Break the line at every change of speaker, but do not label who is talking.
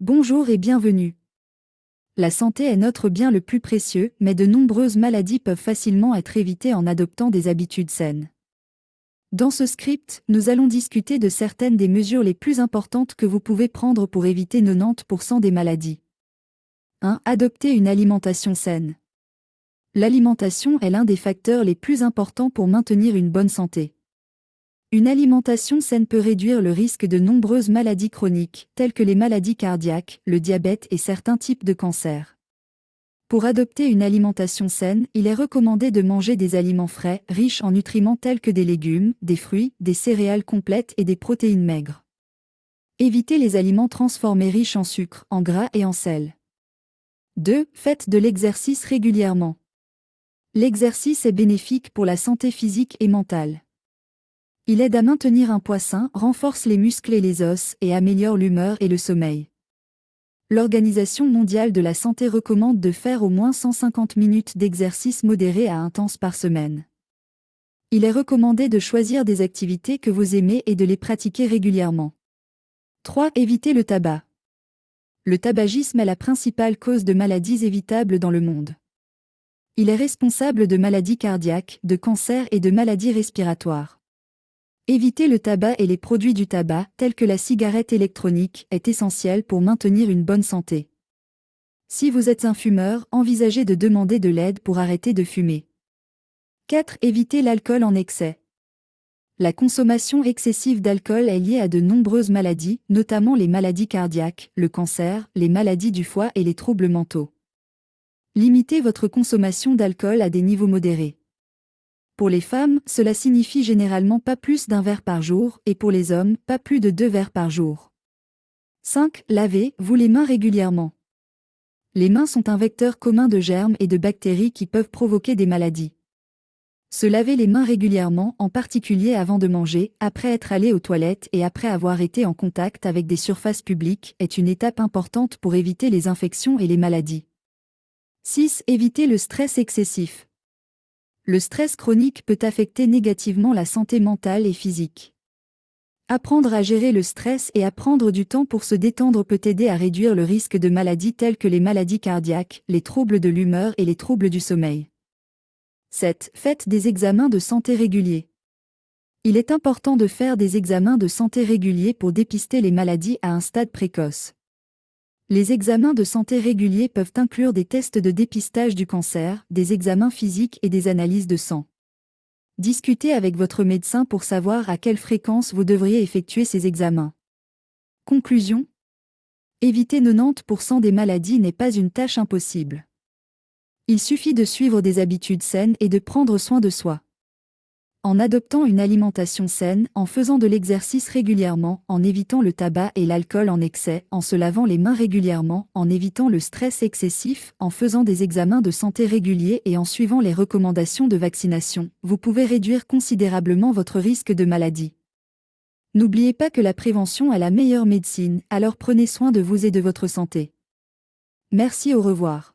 Bonjour et bienvenue. La santé est notre bien le plus précieux, mais de nombreuses maladies peuvent facilement être évitées en adoptant des habitudes saines. Dans ce script, nous allons discuter de certaines des mesures les plus importantes que vous pouvez prendre pour éviter 90% des maladies. 1. Adopter une alimentation saine. L'alimentation est l'un des facteurs les plus importants pour maintenir une bonne santé. Une alimentation saine peut réduire le risque de nombreuses maladies chroniques, telles que les maladies cardiaques, le diabète et certains types de cancers. Pour adopter une alimentation saine, il est recommandé de manger des aliments frais, riches en nutriments tels que des légumes, des fruits, des céréales complètes et des protéines maigres. Évitez les aliments transformés riches en sucre, en gras et en sel. 2. Faites de l'exercice régulièrement. L'exercice est bénéfique pour la santé physique et mentale. Il aide à maintenir un poids sain, renforce les muscles et les os et améliore l'humeur et le sommeil. L'Organisation mondiale de la santé recommande de faire au moins 150 minutes d'exercice modéré à intense par semaine. Il est recommandé de choisir des activités que vous aimez et de les pratiquer régulièrement. 3. Évitez le tabac. Le tabagisme est la principale cause de maladies évitables dans le monde. Il est responsable de maladies cardiaques, de cancers et de maladies respiratoires. Éviter le tabac et les produits du tabac, tels que la cigarette électronique, est essentiel pour maintenir une bonne santé. Si vous êtes un fumeur, envisagez de demander de l'aide pour arrêter de fumer. 4. Éviter l'alcool en excès. La consommation excessive d'alcool est liée à de nombreuses maladies, notamment les maladies cardiaques, le cancer, les maladies du foie et les troubles mentaux. Limitez votre consommation d'alcool à des niveaux modérés. Pour les femmes, cela signifie généralement pas plus d'un verre par jour, et pour les hommes, pas plus de 2 verres par jour. 5. Lavez-vous les mains régulièrement. Les mains sont un vecteur commun de germes et de bactéries qui peuvent provoquer des maladies. Se laver les mains régulièrement, en particulier avant de manger, après être allé aux toilettes et après avoir été en contact avec des surfaces publiques, est une étape importante pour éviter les infections et les maladies. 6. Éviter le stress excessif. Le stress chronique peut affecter négativement la santé mentale et physique. Apprendre à gérer le stress et à prendre du temps pour se détendre peut aider à réduire le risque de maladies telles que les maladies cardiaques, les troubles de l'humeur et les troubles du sommeil. 7. Faites des examens de santé réguliers. Il est important de faire des examens de santé réguliers pour dépister les maladies à un stade précoce. Les examens de santé réguliers peuvent inclure des tests de dépistage du cancer, des examens physiques et des analyses de sang. Discutez avec votre médecin pour savoir à quelle fréquence vous devriez effectuer ces examens. Conclusion. Éviter 90% des maladies n'est pas une tâche impossible. Il suffit de suivre des habitudes saines et de prendre soin de soi. En adoptant une alimentation saine, en faisant de l'exercice régulièrement, en évitant le tabac et l'alcool en excès, en se lavant les mains régulièrement, en évitant le stress excessif, en faisant des examens de santé réguliers et en suivant les recommandations de vaccination, vous pouvez réduire considérablement votre risque de maladie. N'oubliez pas que la prévention est la meilleure médecine, alors prenez soin de vous et de votre santé. Merci, au revoir.